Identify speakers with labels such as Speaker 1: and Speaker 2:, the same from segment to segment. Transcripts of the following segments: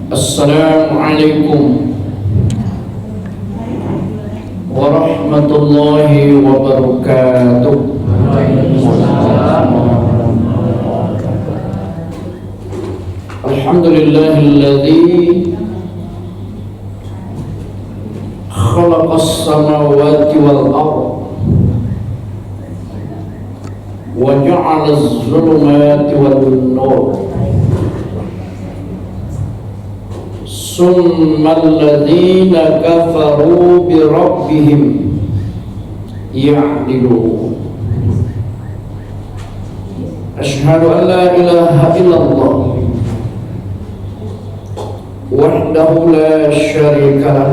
Speaker 1: Assalamualaikum warahmatullahi wabarakatuh. Alhamdulillahilladzi khalaqas samawati wal ardh wa ja'alaz zulumati wan nur summal ladzina kafaru bi rabbihim ya'dilun. Asyhadu an la ilaha illallah wahdahu la syarika lah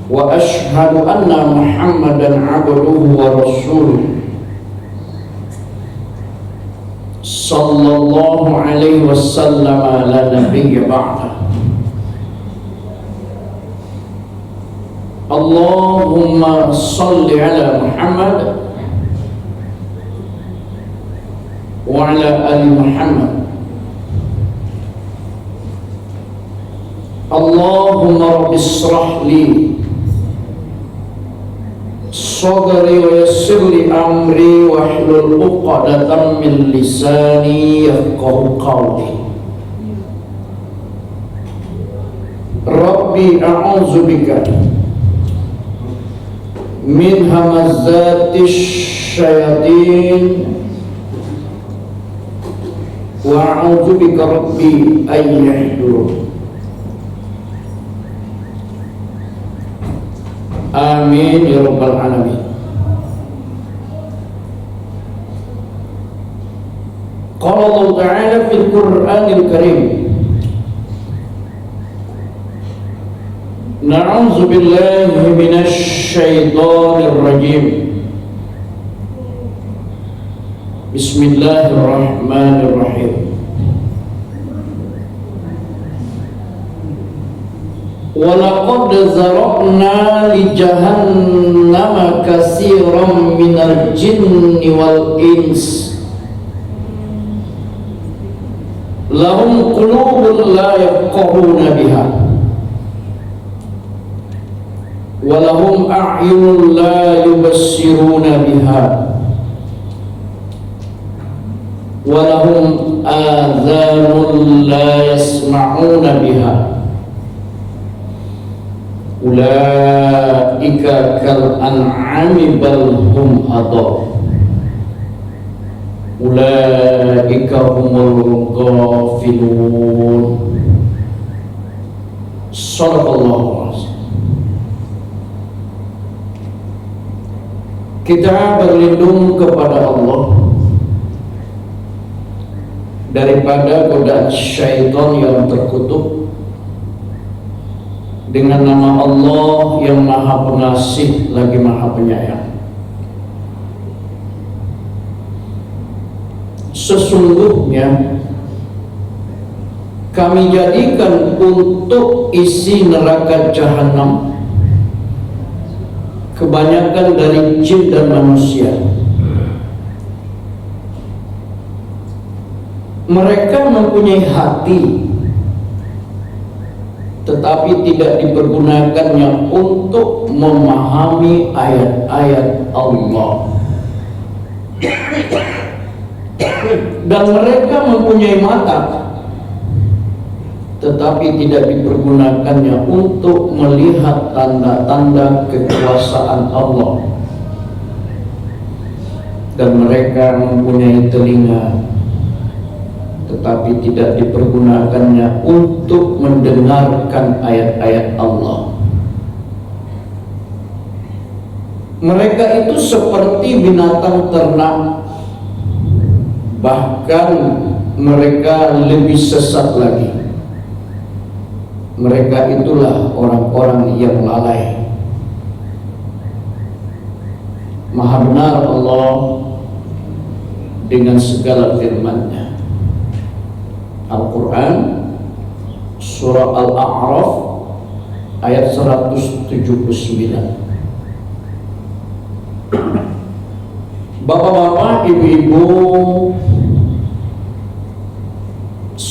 Speaker 1: wa asyhadu anna Muhammadan abduhu wa rasuluh sallallahu alaihi wasallam la nabiyya ba'da. Allahumma salli ala Muhammad wa ala ali Muhammad. Allahumma rabbi israh li sadri wa yassir li amri wa hlul 'uqdatam min lisani yafqahu qawli. Rabbi a'udzu bika min hamazati syayatin wa a'udzu bika rabbi an yahdurun. Amin ya rabbal alamin. Qala Allah Ta'ala fil Qur'anil Karim, na'udzu billahi minasy syaithanir rajim. Bismillahirrahmanirrahim. Walaqad zara'na li jahannama katsiran minal jinni wal ins lahum qulubun la yafqahuna biha wa lahum a'yunun la yubassiruna biha wa lahum adhanun la yasma'una biha ulaika kal an'ami bal hum adall ulaika humul ghafilun. Shadaqallahu azim. Kita berlindung kepada Allah daripada godaan syaitan yang terkutuk dengan nama Allah yang Maha Pengasih lagi Maha Penyayang. Sesungguhnya kami jadikan untuk isi neraka jahanam kebanyakan dari jin dan manusia. Mereka mempunyai hati, tetapi tidak dipergunakannya untuk memahami ayat-ayat Allah. Dan mereka mempunyai mata, tetapi tidak dipergunakannya untuk melihat tanda-tanda kekuasaan Allah. Dan mereka mempunyai telinga, tetapi tidak dipergunakannya untuk mendengarkan ayat-ayat Allah. Mereka itu seperti binatang ternak, bahkan mereka lebih sesat lagi. Mereka itulah orang-orang yang lalai. Maha benar Allah dengan segala firman-Nya. Al-Quran Surah Al-A'raf ayat 179. Bapak-bapak, ibu-ibu,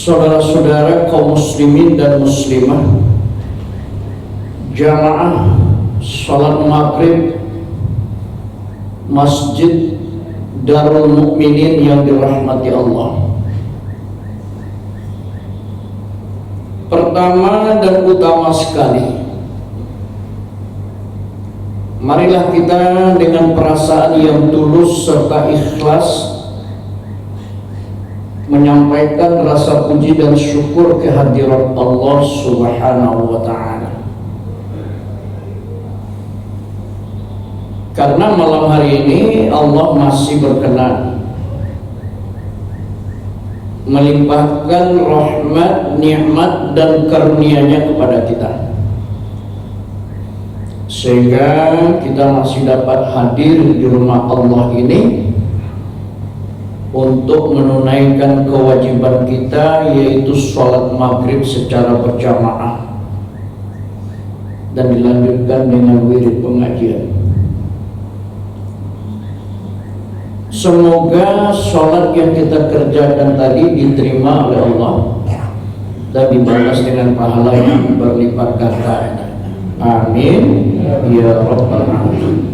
Speaker 1: Saudara-saudara kaum muslimin dan muslimah, jamaah salat maghrib Masjid Darul Mukminin yang dirahmati Allah. Pertama dan utama sekali, marilah kita dengan perasaan yang tulus serta ikhlas menyampaikan rasa puji dan syukur kehadirat Allah Subhanahu wa ta'ala. Karena malam hari ini Allah masih berkenan melimpahkan rahmat, nikmat dan karunia-Nya kepada kita, sehingga kita masih dapat hadir di rumah Allah ini untuk menunaikan kewajiban kita, yaitu sholat maghrib secara berjamaah dan dilanjutkan dengan wirid pengajian. Semoga sholat yang kita kerjakan tadi diterima oleh Allah dan dibalas dengan pahala yang berlipat ganda. Amin ya rabbal alamin.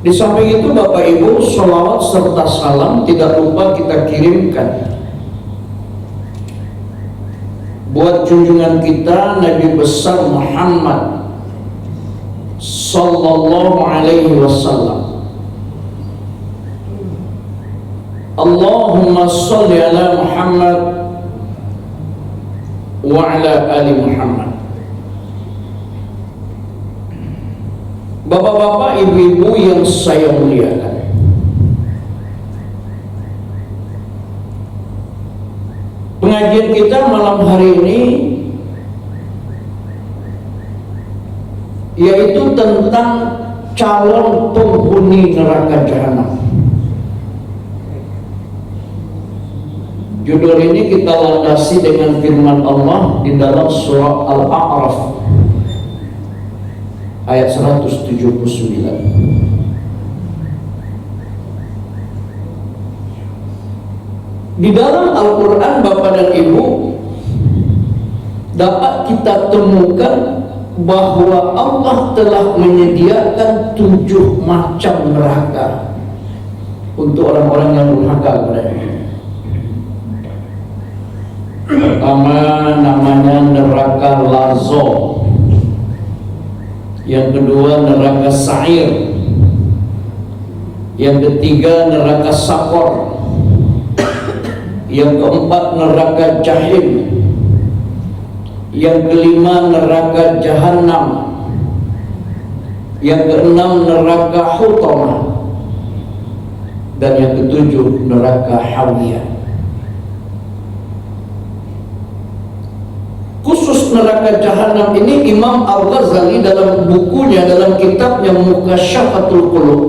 Speaker 1: Di samping itu Bapak Ibu, sholawat serta salam tidak lupa kita kirimkan buat junjungan kita Nabi besar Muhammad sallallahu alaihi wasallam. Allahumma sholli ala Muhammad wa ala ali Muhammad. Bapak-bapak, ibu-ibu yang saya muliakan, pengajian kita malam hari ini yaitu tentang calon penghuni neraka jahanam. Judul ini kita landasi dengan firman Allah di dalam surah Al-A'raf ayat 179. Di dalam Al-Quran, Bapak dan Ibu, dapat kita temukan bahwa Allah telah menyediakan 7 macam neraka untuk orang-orang yang durhaka kepada-Nya. Pertama namanya neraka Lazo, yang kedua neraka Sa'ir, yang ketiga neraka Sakor, yang keempat neraka Jahim, yang kelima neraka Jahannam, yang keenam neraka Hutamah, dan yang ketujuh neraka Hawiyah. Khusus neraka Jahannam ini Imam Al-Ghazali dalam bukunya, dalam kitabnya Mukasyafatul Qulub,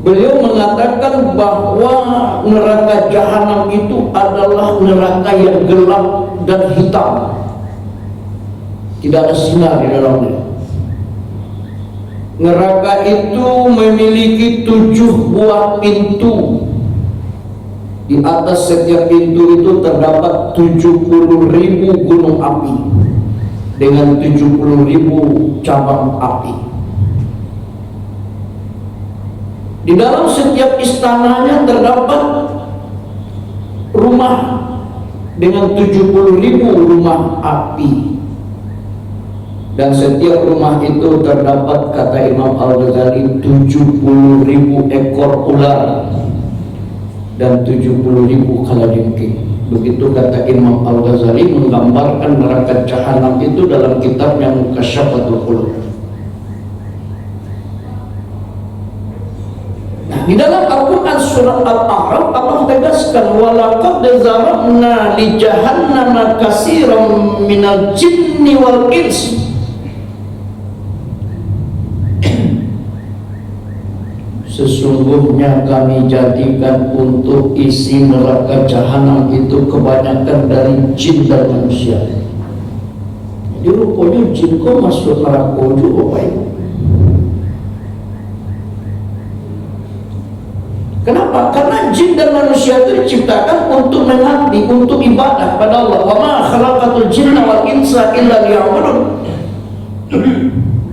Speaker 1: beliau mengatakan bahwa neraka Jahannam itu adalah neraka yang gelap dan hitam, tidak ada sinar di dalamnya. Neraka itu memiliki 7 buah pintu. Di atas setiap pintu itu terdapat 70.000 gunung api dengan 70.000 cabang api. Di dalam setiap istananya terdapat rumah dengan 70.000 rumah api, dan setiap rumah itu terdapat, kata Imam Al-Ghazali, 70.000 ekor ular dan 70.000 kalajengking. Begitu kata Imam Al-Ghazali menggambarkan neraka Jahannam itu dalam kitabnya Mukasyafatul Qulub. Nah, di dalam Al-Quran surat Al-A'raf Allah tegaskan, walaqad zara'na li jahannama katsiran minal jinni wal insi. Sesungguhnya kami jadikan untuk isi neraka Jahanam itu kebanyakan dari jin dan manusia. Jadi rupanya jin kok masuk neraka juga, Bapak Ibu. Kenapa? Karena jin dan manusia itu diciptakan untuk mengabdi, untuk ibadah pada Allah. Wa ma khalaqatul jinna wal insa illa liya'budun.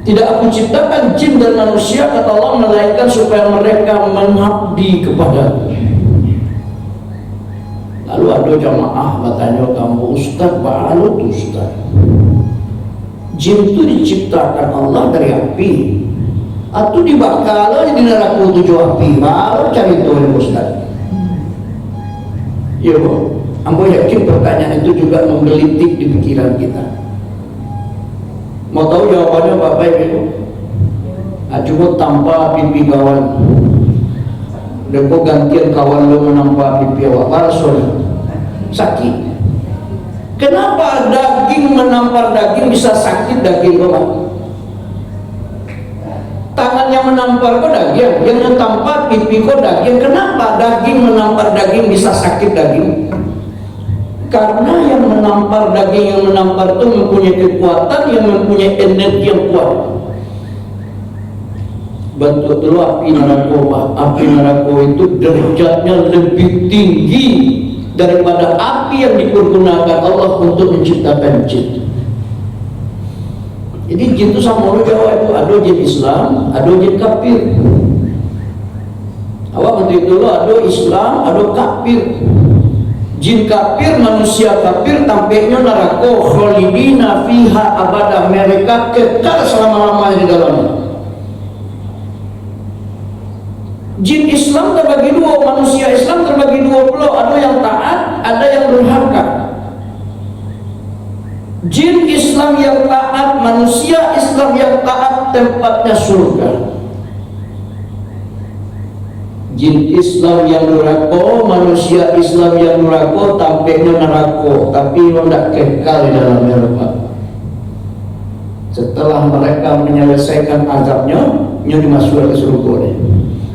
Speaker 1: Tidak aku ciptakan jin dan manusia, kata Allah, melainkan supaya mereka mengabdi kepada. Lalu ada jamaah bertanya, kamu Ustaz, bagaimana itu Ustaz? Jin itu diciptakan Allah dari api, atau dibakar di neraka tujuh api, baru cari tahu Ustaz. Ya, ambo yakin pertanyaan itu juga menggelitik di pikiran kita. Mau tahu jawabannya Bapak Ibu? Cuma tanpa pipi kawan, depo gantian kawan lo menampak pipi awak, parasul sakit. Kenapa daging menampar daging bisa sakit daging Bapak? Tangannya menampar kok daging, yang mentampar pipi kok daging. Kenapa daging menampar daging bisa sakit daging? Karena yang menampar daging, yang menampar itu mempunyai kekuatan, yang mempunyai energi yang kuat. Bentuk dulu api neraka. Api neraka itu derajatnya lebih tinggi daripada api yang dipergunakan Allah untuk menciptakan jin. Jadi jin itu sama orang Jawa itu ada jin Islam, ada jin kafir. Awak menteri dulu ada Islam, ada kafir. Jin kafir, manusia kafir, tampaknya neraka, khalidina fiha abada, mereka kekal selama-lamanya di dalamnya. Jin Islam terbagi dua, manusia Islam terbagi dua pula, ada yang taat, ada yang durhaka. Jin Islam yang taat, manusia Islam yang taat, tempatnya surga. Jin Islam yang durhaka, manusia Islam yang durhaka, tampaknya neraka, tapi tidak kekal di dalam neraka. Setelah mereka menyelesaikan azabnya, dimasukkan ke surga.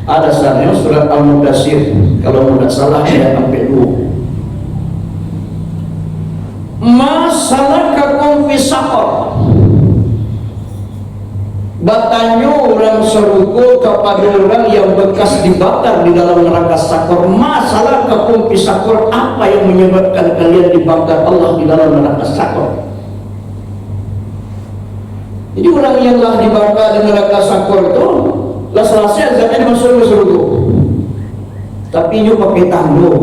Speaker 1: Ada dasarnya surat Al-Mudaththir, kalau tidak salah ayat 42. Ma salakakum fi saqar. Bertanya orang surga kepada orang yang bekas dibakar di dalam neraka sakor. Ma salakakum fi saqar, apa yang menyebabkan kalian dibakar Allah di dalam neraka sakor? Jadi orang yang telah dibakar di neraka sakor itu selesai azabnya masuk ke surga. Tapi ini pakai tangguh.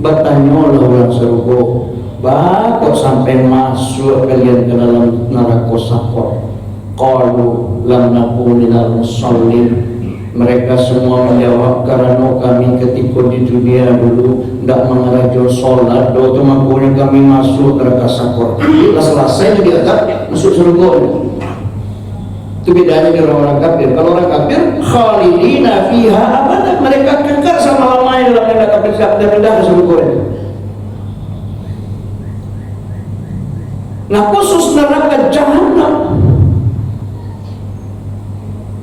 Speaker 1: Bertanya orang surga, kok sampai masuk kalian ke dalam neraka sakor? Qalu lam naku minal musallin. Mereka semua menjawab, karena kami ketika di dunia dulu tidak mengerajul sholat, waktu makanya kami masuk neraka sakor. Kita selesai jadi azab masuk surga. Itu bedanya dengan orang kafir. Kalau orang kafir, khalidina fiha abada, mereka kekal selama-lamanya dalam neraka kafir dan pindah ke surga. Nah, khusus neraka jahanam,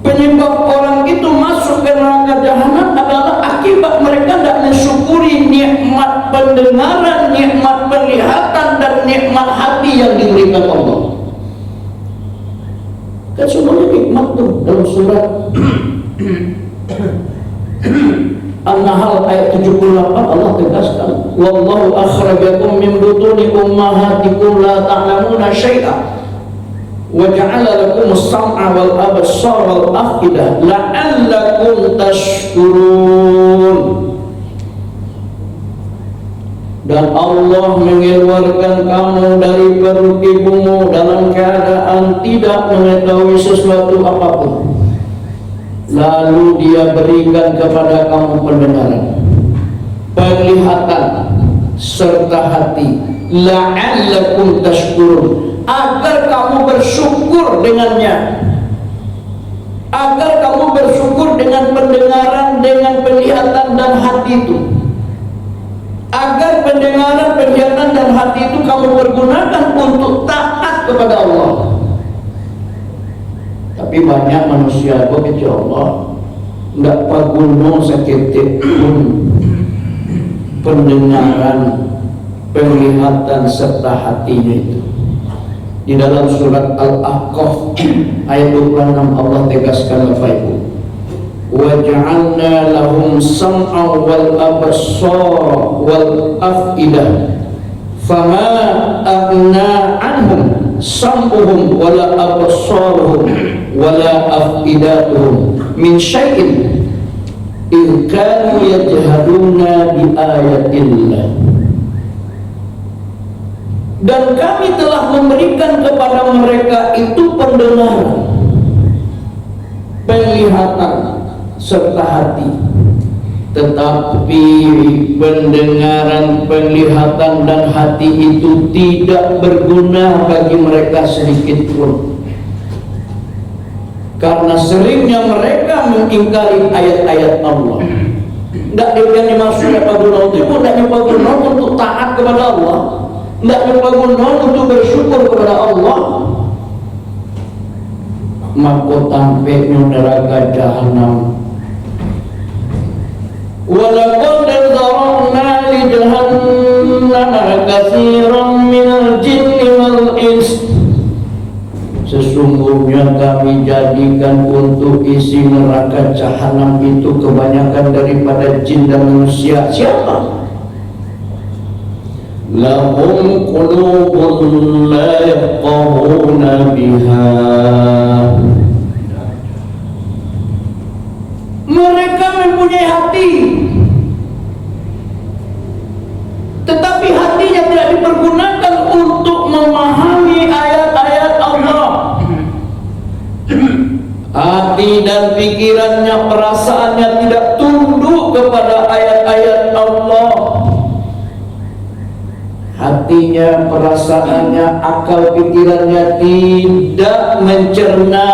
Speaker 1: penyebab orang itu masuk ke neraka jahanam adalah akibat mereka tidak mensyukuri nikmat pendengaran, nikmat penglihatan, dan nikmat hati yang diberikan Allah. Kan semuanya nikmat tuh dalam surat An-Nahl ayat 78 Allah tegaskan, wallahu akhrajakum min butuni ummahatikum la ta'lamuna syai'a wa ja'ala lakum as-sam'a wal absara wal af'idah la'allakum tashkurun. Dan Allah mengeluarkan kamu dari perut ibumu dalam keadaan tidak mengetahui sesuatu apapun, lalu Dia berikan kepada kamu pendengaran, penglihatan, serta hati, la'allakum tashkurun, agar kamu bersyukur dengannya, agar kamu bersyukur dengan pendengaran, dengan penglihatan dan hati itu, agar pendengaran, penglihatan dan hati itu kamu pergunakan untuk taat kepada Allah. Tapi banyak manusia begitu Allah tidak paguno seketik pun pendengaran, penglihatan serta hatinya itu. Di dalam surat Al-Ahqaf ayat 26 Allah tegaskan, Bapak Ibu, wa ja'alna lahum lahum sam'a wal absar wal afidah fama aghna anhum sam'uhum wala absaruhum wala afidatuhum min syai'in in kanu yajhaduna bi ayatillah. Dan kami telah memberikan kepada mereka itu pendengaran, penglihatan serta hati, tetapi pendengaran, penglihatan dan hati itu tidak berguna bagi mereka sedikit pun, karena seringnya mereka mengingkari ayat-ayat Allah. Tidak yang dimaksud apa guna itu, tidak guna untuk taat kepada Allah, tidak guna untuk bersyukur kepada Allah, mahkotanya neraka jahanam. Walaqad zara'na li jahannama katsiran minal jinni wal ins. Sesungguhnya kami jadikan untuk isi neraka jahanam itu kebanyakan daripada jin dan manusia. Siapa? Lahum qulubun la yafqahuna biha. Mereka mempunyai hati, tetapi hatinya tidak dipergunakan untuk memahami ayat-ayat Allah. Hati dan pikirannya, perasaannya tidak tunduk kepada ayat-ayat Allah. Hatinya, perasaannya, akal pikirannya tidak mencerna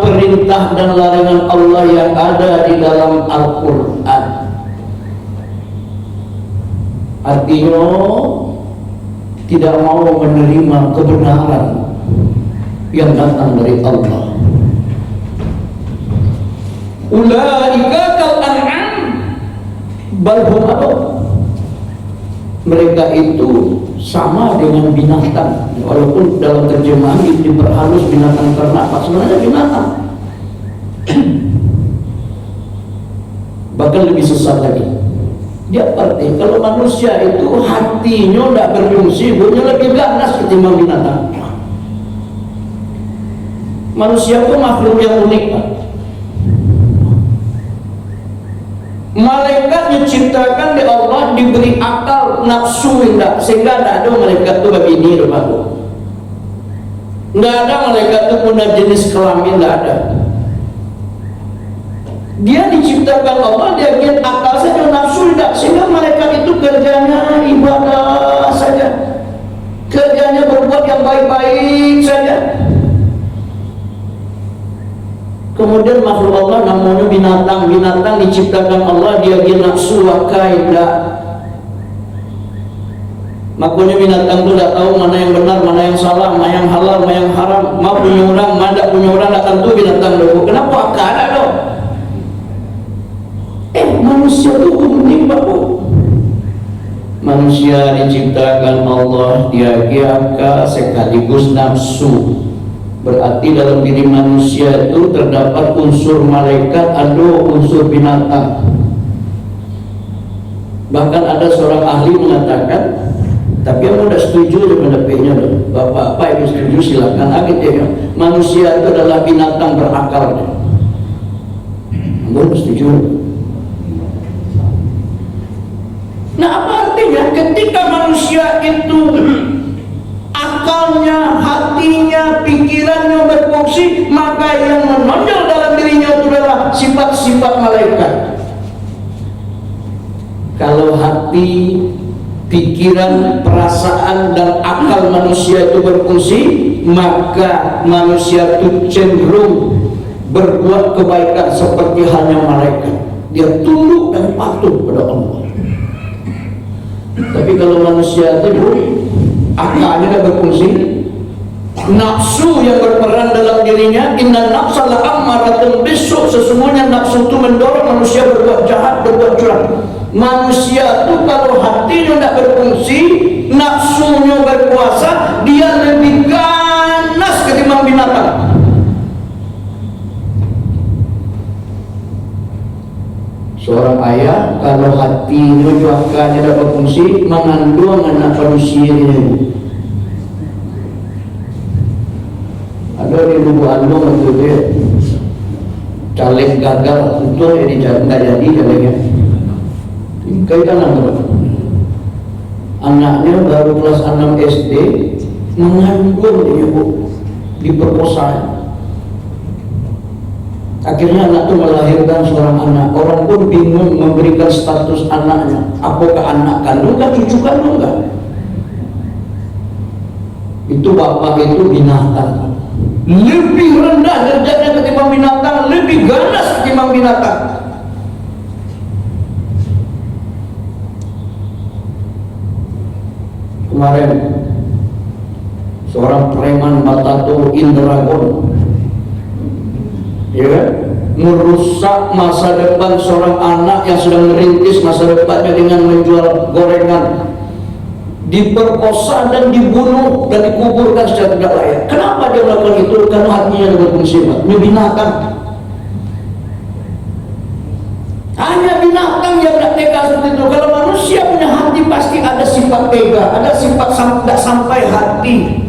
Speaker 1: perintah dan larangan Allah yang ada di dalam Al-Quran. Artinya tidak mau menerima kebenaran yang datang dari Allah. Ulaika kal an'am bal hum adall. Mereka itu sama dengan binatang, walaupun dalam terjemahan diperhalus binatang ternak, sebenarnya binatang. Bahkan lebih sesat lagi. Dia arti kalau manusia itu hatinya tidak berfungsi, bunyinya lebih ganas ketimbang binatang. Manusia itu makhluk yang unik, Pak. Malaikat diciptakan di Allah, diberi akal, nafsu indah, sehingga tidak ada malaikat itu begini, Bapak. Tidak ada malaikat itu punya jenis kelamin, tidak ada. Dia diciptakan Allah, dia punya akal saja, nafsu tidak, sehingga malaikat itu kerjanya ibadah saja, kerjanya berbuat yang baik-baik saja. Kemudian makhluk Allah namanya binatang. Binatang diciptakan Allah, dia nafsu wakai tidak. Makanya binatang itu tidak tahu mana yang benar, mana yang salah, mana yang halal, mana yang haram, mau punya orang, mana tidak punya orang, tidak tentu binatang dulu. Kenapa akal ada dong? Manusia itu unik, Pak. Manusia diciptakan Allah, dia akal sekaligus nafsu. Berarti dalam diri manusia itu terdapat unsur malaikat, ada unsur binatang. Bahkan ada seorang ahli mengatakan, tapi yang sudah setuju dengan P-nya, Bapak-bapak yang setuju silakan. Ya, manusia itu adalah binatang berakal. Kamu setuju? Nah, apa artinya? Ketika manusia itu akalnya, hatinya, pikirannya berfungsi, maka yang menonjol dalam dirinya itu adalah sifat-sifat malaikat. Kalau hati, pikiran, perasaan, dan akal manusia itu berfungsi, maka manusia itu cenderung berbuat kebaikan seperti halnya malaikat. Dia tunduk dan patuh pada Allah. Tapi kalau manusia itu akalnya tidak berfungsi, nafsu yang berperan dalam dirinya, inna nafsa la'ammaratun bisu, sesungguhnya nafsu itu mendorong manusia berbuat jahat, berbuat curang. Manusia itu kalau hatinya tidak berfungsi, nafsunya berkuasa, dia lebih ganas ketimbang binatang. Seorang ayah kalau hatinya juakannya dapat fungsi mengandung anak manusia ini. Ada di lubu andong itu dia caleg gagal itu yang nggak jadi calegnya. Kaitan apa? Anaknya baru kelas 6 SD mengandung dia diperkosa. Akhirnya anak itu melahirkan seorang anak. Orang pun bingung memberikan status anaknya. Apakah anak kandung kan cucu kandung kan? Itu bapak itu binatang. Lebih rendah derajatnya ketimbang binatang, lebih ganas ketimbang binatang. Kemarin seorang preman Batato Indragon, ya kan, merusak masa depan seorang anak yang sedang merintis masa depannya dengan menjual gorengan, diperkosa dan dibunuh dan dikuburkan secara tidak layak. Kenapa dia melakukan itu? Karena hatinya berfungsi. Ini binatang. Hanya binatang yang tidak tega seperti itu. Kalau manusia punya hati pasti ada sifat tega, ada sifat tidak sampai hati.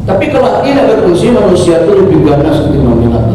Speaker 1: Tapi kalau hati tidak berfungsi, manusia itu lebih ganas ketimbang binatang.